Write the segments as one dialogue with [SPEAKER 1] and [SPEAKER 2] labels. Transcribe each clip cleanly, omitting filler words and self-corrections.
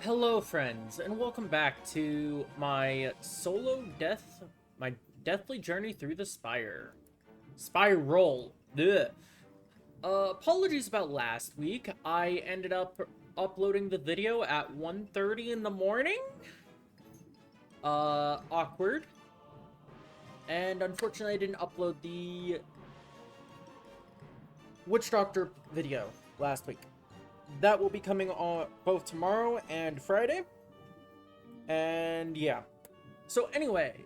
[SPEAKER 1] Hello, friends, and welcome back to my my deathly journey through the spiral. Ugh. Apologies about last week. I ended up uploading the video at 1:30 in the morning. Awkward. And unfortunately, I didn't upload the Witch Doctor video last week. That will be coming on both tomorrow and Friday. And yeah. So anyway,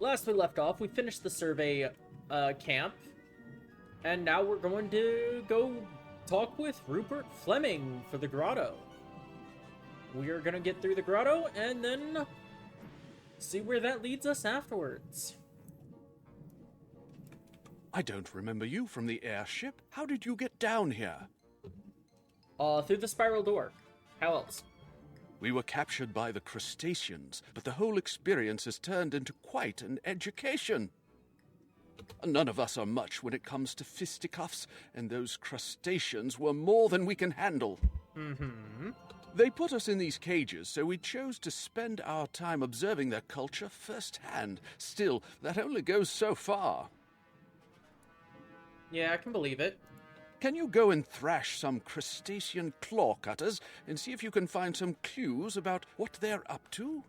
[SPEAKER 1] last we left off, we finished the survey camp, and now we're going to go talk with Rupert Fleming for the Grotto. We are going to get through the Grotto and then see where that leads us afterwards.
[SPEAKER 2] I don't remember you from the airship. How did you get down here?
[SPEAKER 1] Through the spiral door. How else?
[SPEAKER 2] We were captured by the crustaceans, but the whole experience has turned into quite an education. None of us are much when it comes to fisticuffs, and those crustaceans were more than we can handle. They put us in these cages, so we chose to spend our time observing their culture firsthand. Still, that only goes so far.
[SPEAKER 1] Yeah, I can believe it.
[SPEAKER 2] Can you go and thrash some crustacean claw cutters and see if you can find some clues about what they're up to?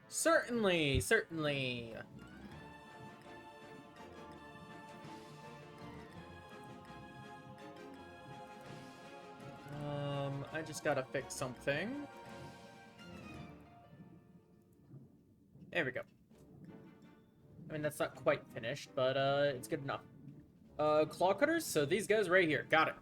[SPEAKER 1] Certainly, certainly. I just gotta fix something. There we go. I mean, that's not quite finished, but it's good enough. Claw cutters? So these guys right here. Got it.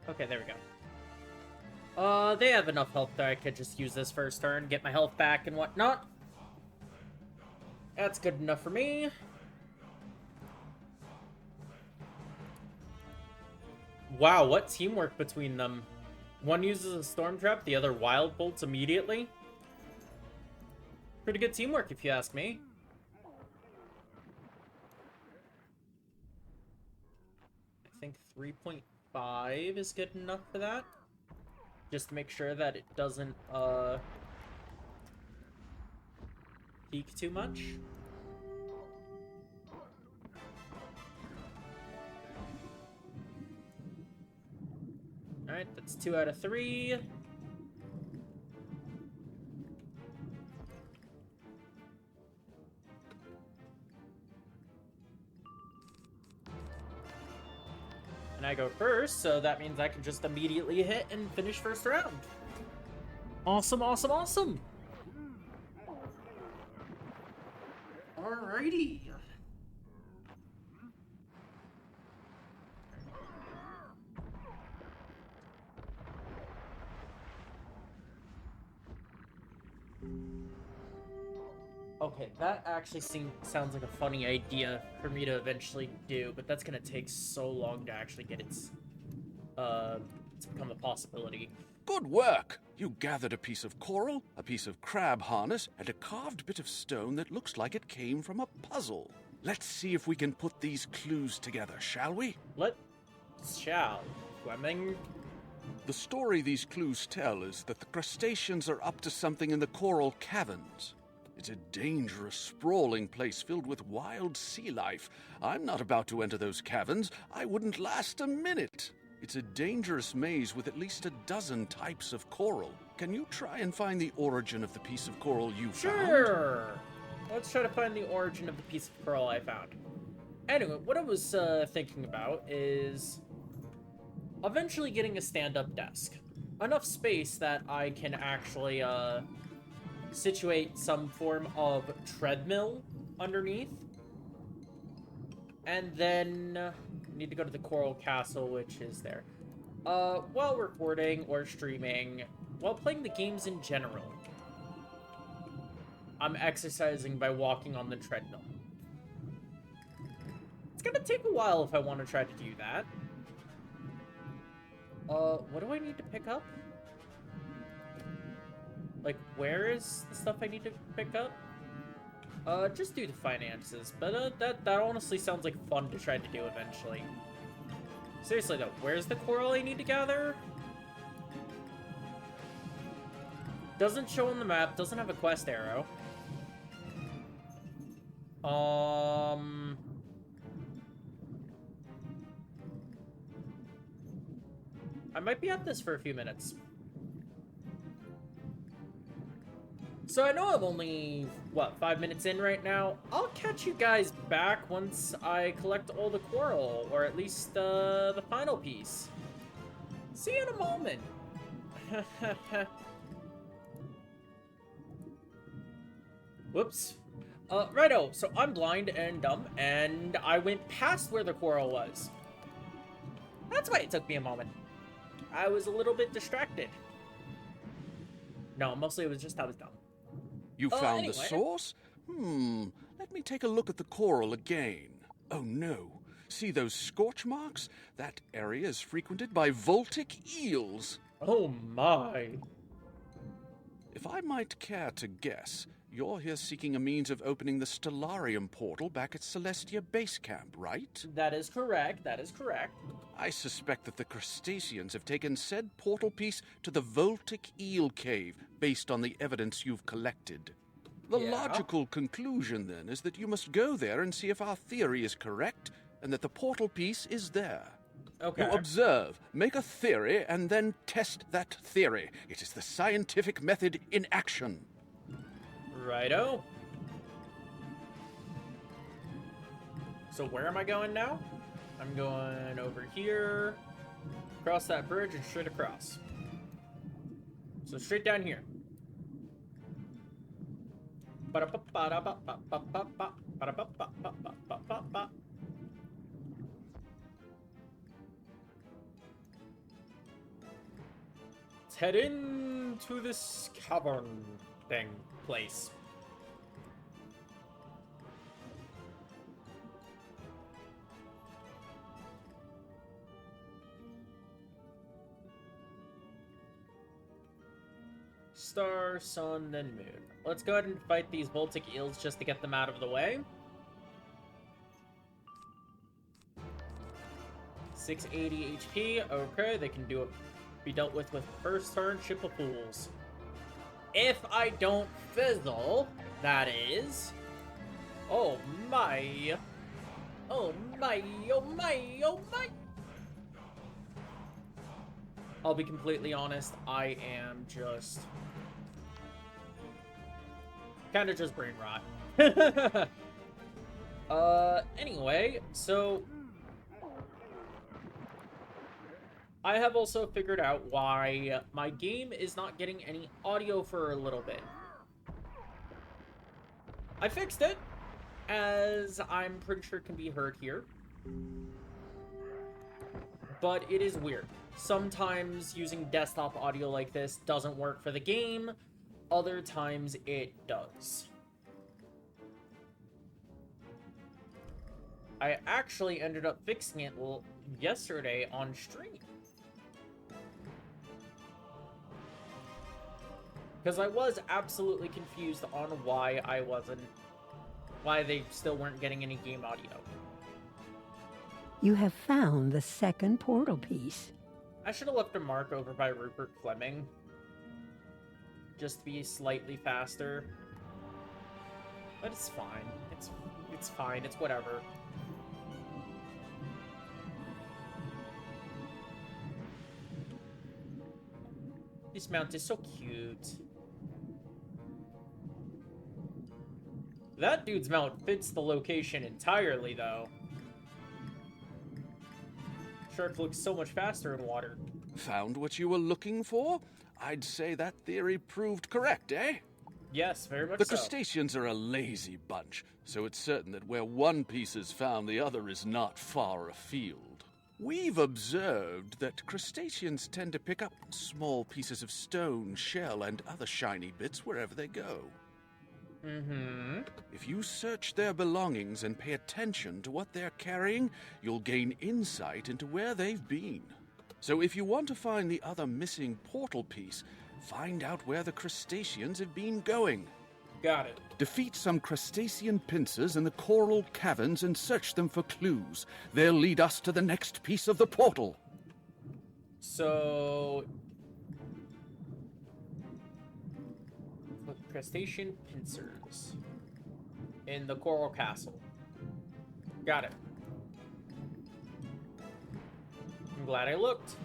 [SPEAKER 1] Okay, there we go. They have enough health that I could just use this first turn, get my health back and whatnot. That's good enough for me. Wow, what teamwork between them. One uses a storm trap, the other wild bolts immediately. Pretty good teamwork, if you ask me. I think 3.5 is good enough for that. Just to make sure that it doesn't, peak too much. Alright, that's 2 out of 3. And I go first, so that means I can just immediately hit and finish first round. Awesome, awesome, awesome! Alrighty. Okay, that actually sounds like a funny idea for me to eventually do, but that's gonna take so long to actually get its, to become a possibility.
[SPEAKER 2] Good work! You gathered a piece of coral, a piece of crab harness, and a carved bit of stone that looks like it came from a puzzle. Let's see if we can put these clues together, shall we?
[SPEAKER 1] Shall. Fleming?
[SPEAKER 2] The story these clues tell is that the crustaceans are up to something in the coral caverns. It's a dangerous, sprawling place filled with wild sea life. I'm not about to enter those caverns. I wouldn't last a minute. It's a dangerous maze with at least a dozen types of coral. Can you try and find the origin of the piece of coral you found?
[SPEAKER 1] Sure! Let's try to find the origin of the piece of coral I found. Anyway, what I was thinking about is eventually getting a stand-up desk. Enough space that I can actually situate some form of treadmill underneath. And then need to go to the Coral Castle, which is there. While recording or streaming, while playing the games in general, I'm exercising by walking on the treadmill. It's gonna take a while if I want to try to do that. What do I need to pick up? Like, where is the stuff I need to pick up? Just do the finances. But, that honestly sounds like fun to try to do eventually. Seriously, though, where's the coral I need to gather? Doesn't show on the map, doesn't have a quest arrow. I might be at this for a few minutes. So I know I'm only, what, 5 minutes in right now? I'll catch you guys back once I collect all the coral, or at least the final piece. See you in a moment. Whoops. Righto, so I'm blind and dumb, and I went past where the coral was. That's why it took me a moment. I was a little bit distracted. No, mostly it was just I was dumb.
[SPEAKER 2] You found
[SPEAKER 1] anyway.
[SPEAKER 2] the source? Let me take a look at the coral again. Oh no. See those scorch marks? That area is frequented by voltic eels.
[SPEAKER 1] Oh my.
[SPEAKER 2] If I might care to guess, you're here seeking a means of opening the Stellarium portal back at Celestia base camp, right?
[SPEAKER 1] That is correct, that is correct.
[SPEAKER 2] I suspect that the crustaceans have taken said portal piece to the Voltic Eel Cave based on the evidence you've collected. The logical conclusion, then, is that you must go there and see if our theory is correct and that the portal piece is there.
[SPEAKER 1] Okay.
[SPEAKER 2] You observe, make a theory, and then test that theory. It is the scientific method in action.
[SPEAKER 1] Righto. So where am I going now? I'm going over here, across that bridge, and straight across. So straight down here. Let's head into this cavern thing place. Star, sun, then moon. Let's go ahead and fight these Voltic eels just to get them out of the way. 680 HP. Okay, they can be dealt with first turn Ship of Fools. If I don't fizzle, that is. Oh my. Oh my, oh my, oh my. I'll be completely honest, I am just kind of just brain rot. Anyway, so I have also figured out why my game is not getting any audio for a little bit. I fixed it, as I'm pretty sure it can be heard here. But it is weird. Sometimes using desktop audio like this doesn't work for the game. Other times it does. I actually ended up fixing it yesterday on stream. Because I was absolutely confused on why they still weren't getting any game audio.
[SPEAKER 3] You have found the second portal piece.
[SPEAKER 1] I should have left a mark over by Rupert Fleming. Just to be slightly faster. But it's fine. It's fine. It's whatever. This mount is so cute. That dude's mount fits the location entirely, though. Shark looks so much faster in water.
[SPEAKER 2] Found what you were looking for? I'd say that theory proved correct, eh?
[SPEAKER 1] Yes, very much
[SPEAKER 2] The
[SPEAKER 1] so.
[SPEAKER 2] crustaceans are a lazy bunch, so it's certain that where one piece is found, the other is not far afield. We've observed that crustaceans tend to pick up small pieces of stone, shell, and other shiny bits wherever they go.
[SPEAKER 1] Mm-hmm.
[SPEAKER 2] If you search their belongings and pay attention to what they're carrying, you'll gain insight into where they've been. So if you want to find the other missing portal piece, Find out where the crustaceans have been going.
[SPEAKER 1] Got it.
[SPEAKER 2] Defeat some crustacean pincers in the coral caverns and search them for clues. They'll lead us to the next piece of the portal.
[SPEAKER 1] So... crustacean pincers. In the coral castle. Got it. I'm glad I looked.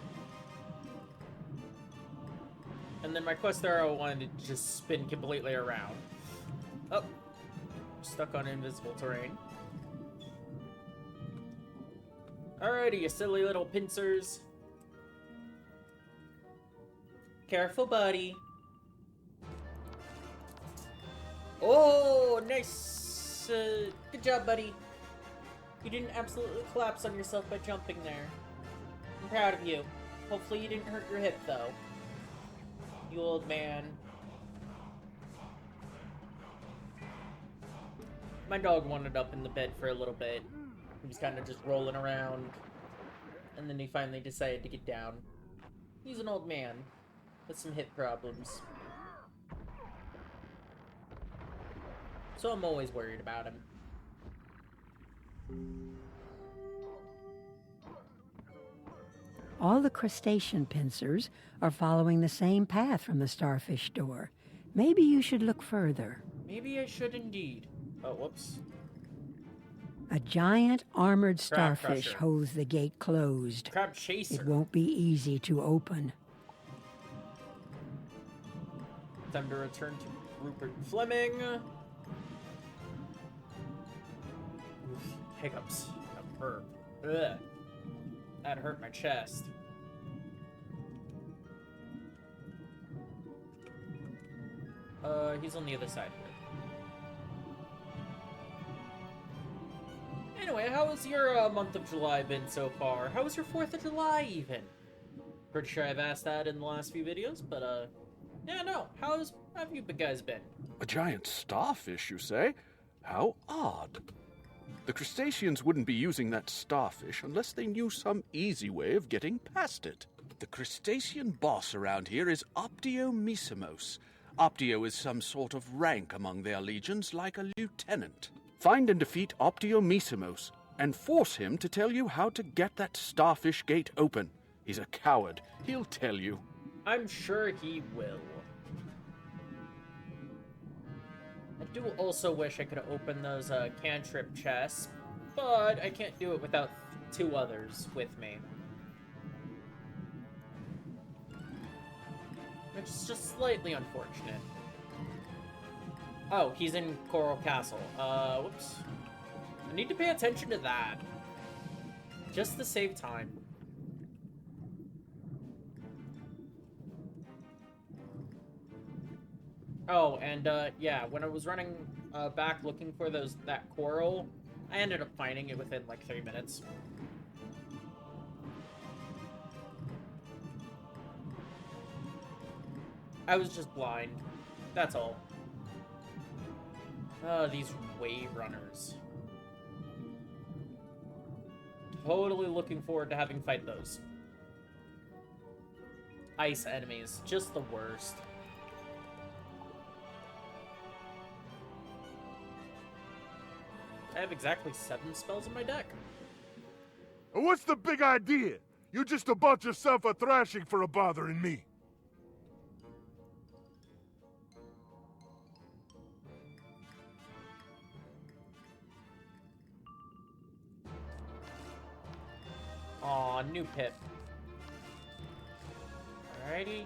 [SPEAKER 1] And then my quest arrow wanted to just spin completely around. Oh. Stuck on invisible terrain. Alrighty, you silly little pincers. Careful, buddy. Oh, nice. Good job, buddy. You didn't absolutely collapse on yourself by jumping there. I'm proud of you. Hopefully you didn't hurt your hip, though. You old man. My dog wandered up in the bed for a little bit. He was kind of just rolling around. And then he finally decided to get down. He's an old man with some hip problems. So I'm always worried about him.
[SPEAKER 3] All the crustacean pincers are following the same path from the starfish door. Maybe you should look further.
[SPEAKER 1] Maybe I should indeed. Oh, whoops.
[SPEAKER 3] A giant armored
[SPEAKER 1] Crab
[SPEAKER 3] starfish
[SPEAKER 1] crusher.
[SPEAKER 3] holds the gate closed.
[SPEAKER 1] Crab chaser.
[SPEAKER 3] It won't be easy to open.
[SPEAKER 1] Time to return to Rupert Fleming. Oof, hiccups. A burp. Ugh. That hurt my chest. He's on the other side here. Anyway, how has your month of July been so far? How was your 4th of July, even? Pretty sure I've asked that in the last few videos, but, yeah, no. How have you guys been?
[SPEAKER 2] A giant starfish, you say? How odd. The crustaceans wouldn't be using that starfish unless they knew some easy way of getting past it. The crustacean boss around here is Optiomissimos. Optio is some sort of rank among their legions, like a lieutenant. Find and defeat Optiomissimos, and force him to tell you how to get that starfish gate open. He's a coward. He'll tell you.
[SPEAKER 1] I'm sure he will. I do also wish I could open those cantrip chests, but I can't do it without 2 others with me. Which is just slightly unfortunate. Oh, he's in Coral Castle. Whoops. I need to pay attention to that. Just to save time. Oh, and, yeah, when I was running, back looking for that coral, I ended up finding it within, like, 3 minutes. I was just blind. That's all. These wave runners. Totally looking forward to having fight those. Ice enemies. Just the worst. I have exactly 7 spells in my deck.
[SPEAKER 4] What's the big idea? You just about yourself a thrashing for a bothering me.
[SPEAKER 1] Aw, new Pip. Alrighty.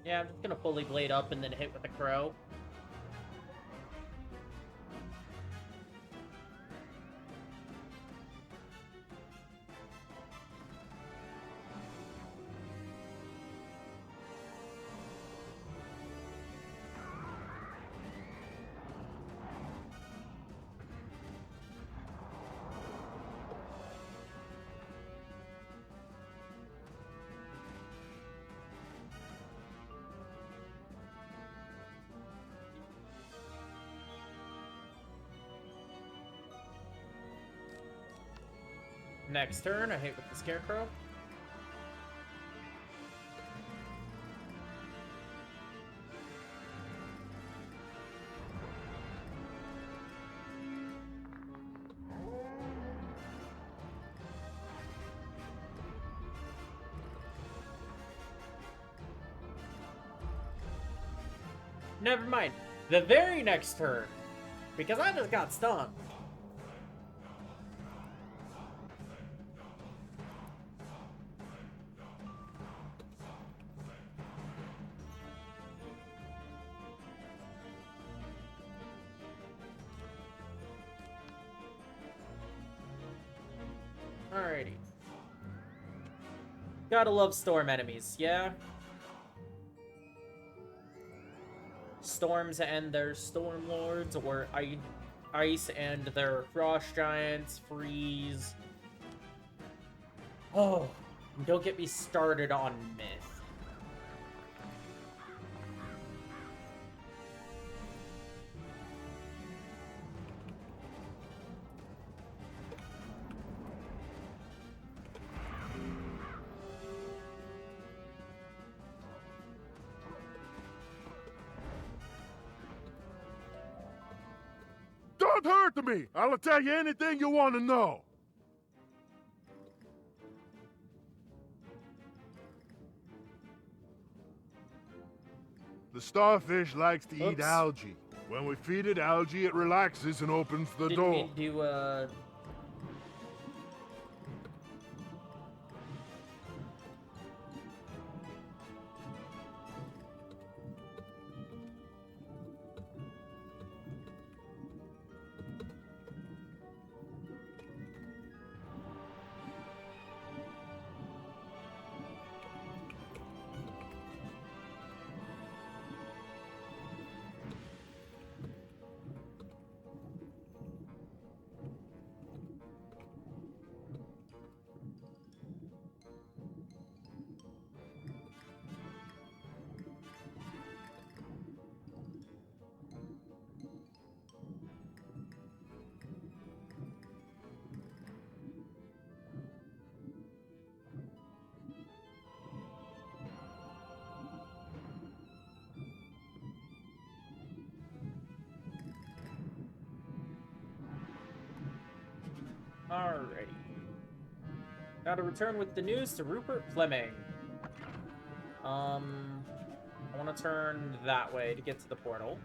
[SPEAKER 1] Yeah, I'm just gonna fully blade up and then hit with a crow. Next turn, I hit with the Scarecrow. Never mind. The very next turn, because I just got stunned. Alrighty. Gotta love storm enemies, yeah? Storms and their storm lords, or ice and their frost giants, freeze. Oh, don't get me started on Myth.
[SPEAKER 4] Don't hurt me! I'll tell you anything you want to know. The starfish likes to eat
[SPEAKER 1] Oops.
[SPEAKER 4] algae. When we feed it algae, it relaxes and opens the
[SPEAKER 1] Didn't
[SPEAKER 4] door.
[SPEAKER 1] mean to, Alrighty. Now to return with the news to Rupert Fleming. I want to turn that way to get to the portal.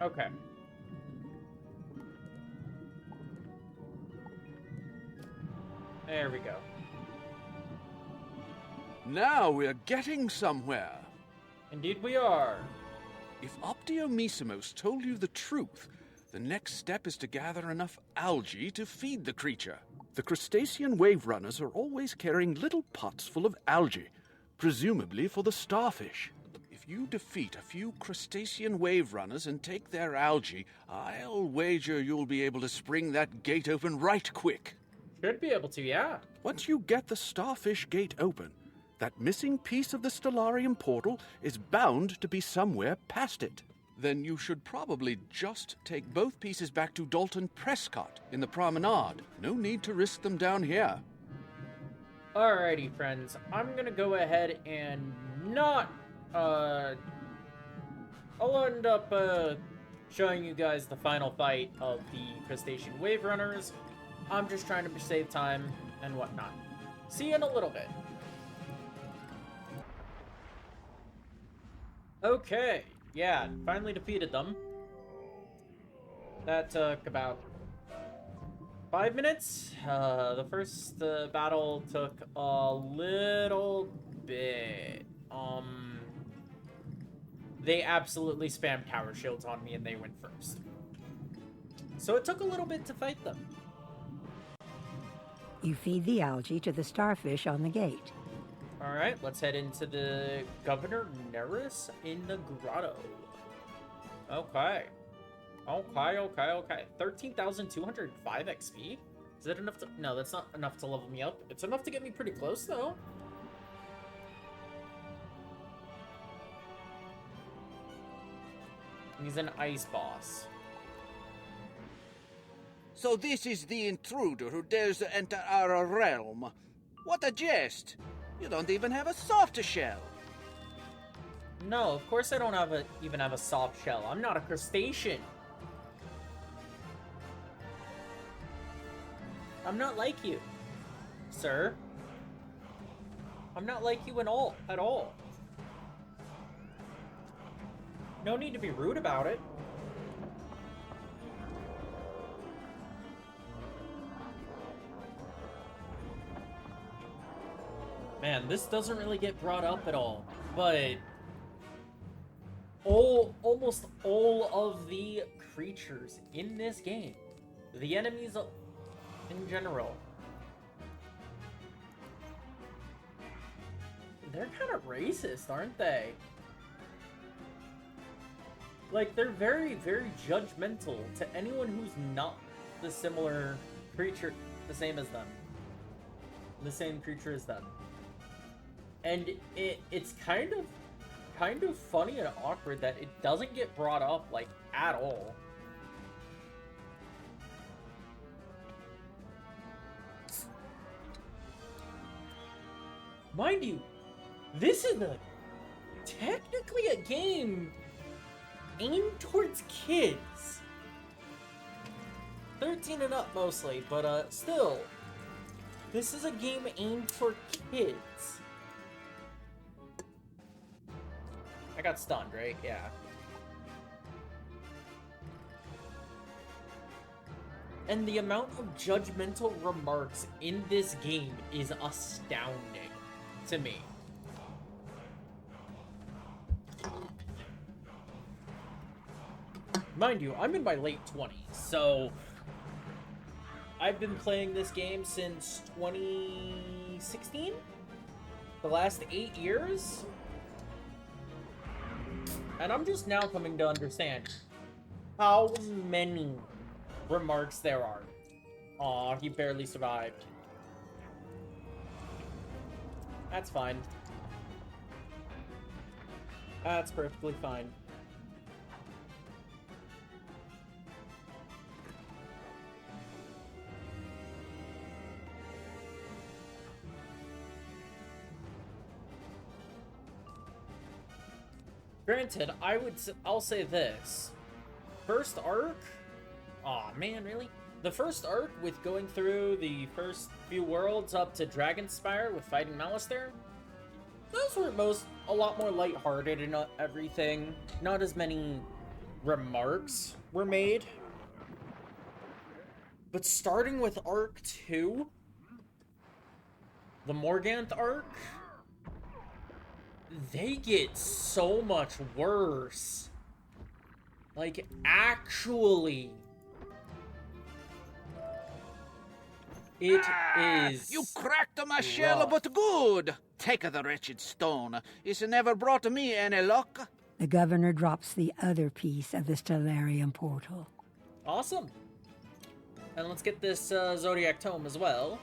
[SPEAKER 1] Okay. There we go.
[SPEAKER 2] Now we're getting somewhere.
[SPEAKER 1] Indeed we are.
[SPEAKER 2] If Optiomissimos told you the truth, the next step is to gather enough algae to feed the creature. The crustacean wave runners are always carrying little pots full of algae, presumably for the starfish. If you defeat a few crustacean wave runners and take their algae, I'll wager you'll be able to spring that gate open right quick.
[SPEAKER 1] Should be able to, yeah.
[SPEAKER 2] Once you get the starfish gate open, that missing piece of the Stellarium portal is bound to be somewhere past it. Then you should probably just take both pieces back to Dalton Prescott in the promenade. No need to risk them down here.
[SPEAKER 1] Alrighty, friends. I'm gonna go ahead and not, I'll end up, showing you guys the final fight of the crustacean wave runners. I'm just trying to save time and whatnot. See you in a little bit. Okay, yeah, finally defeated them. That took about 5 minutes. The first battle took a little bit. They absolutely spammed tower shields on me and they went first. So it took a little bit to fight them.
[SPEAKER 3] You feed the algae to the starfish on the gate.
[SPEAKER 1] Alright, let's head into the Governor Neris in the Grotto. Okay. Okay. 13,205 XP? Is that enough to... No, that's not enough to level me up. It's enough to get me pretty close, though. He's an ice boss.
[SPEAKER 2] So this is the intruder who dares to enter our realm. What a jest! You don't even have a soft shell.
[SPEAKER 1] No, of course I don't even have a soft shell. I'm not a crustacean. I'm not like you, sir. I'm not like you at all. No need to be rude about it. Man, this doesn't really get brought up at all, but almost all of the creatures in this game, the enemies in general, they're kind of racist, aren't they? Like, they're very, very judgmental to anyone who's not the similar creature, the same as them. The same creature as them. And it's kind of funny and awkward that it doesn't get brought up, like, at all. Mind you, this is technically a game aimed towards kids. 13 and up mostly, but still, this is a game aimed for kids. I got stunned, right? Yeah. And the amount of judgmental remarks in this game is astounding to me. Mind you, I'm in my late 20s, so I've been playing this game since 2016? The last 8 years? And I'm just now coming to understand how many remarks there are. Aw, he barely survived. That's fine. That's perfectly fine. Granted, I'll say this. First arc? Aw, man, really? The first arc with going through the first few worlds up to Dragonspire with fighting Malister, those were a lot more lighthearted and everything. Not as many remarks were made. But starting with Arc 2, the Morganth arc, they get so much worse. Like, actually. It is.
[SPEAKER 2] You cracked my shell, but good. Take the wretched stone. It's never brought me any luck.
[SPEAKER 3] The governor drops the other piece of the Stellarium portal.
[SPEAKER 1] Awesome. And let's get this Zodiac Tome as well.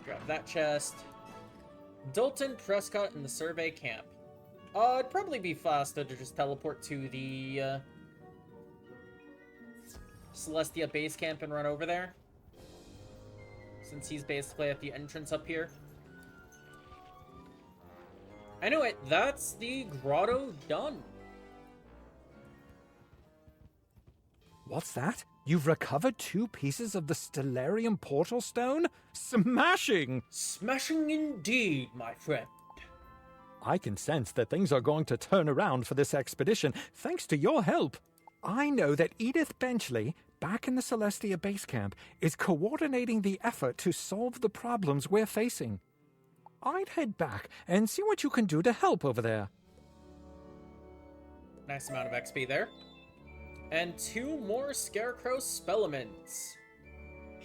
[SPEAKER 1] Grab that chest. Dalton Prescott in the survey camp. It'd probably be faster to just teleport to the Celestia base camp and run over there, since he's basically at the entrance up here. Anyway, that's the grotto done.
[SPEAKER 5] What's that? You've recovered 2 pieces of the Stellarium portal stone? Smashing!
[SPEAKER 1] Smashing indeed, my friend.
[SPEAKER 5] I can sense that things are going to turn around for this expedition, thanks to your help. I know that Edith Benchley, back in the Celestia base camp, is coordinating the effort to solve the problems we're facing. I'd head back and see what you can do to help over there.
[SPEAKER 1] Nice amount of XP there. And 2 more Scarecrow Spellaments.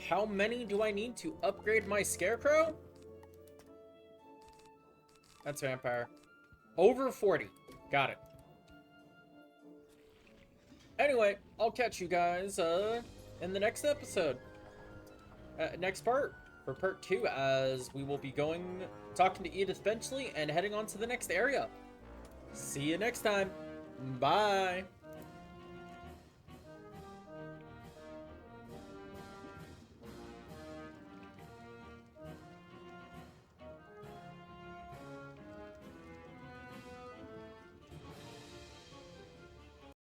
[SPEAKER 1] How many do I need to upgrade my Scarecrow? That's Vampire. Over 40. Got it. Anyway, I'll catch you guys in the next episode. Next part, for part 2, as we will be talking to Edith Benchley and heading on to the next area. See you next time. Bye.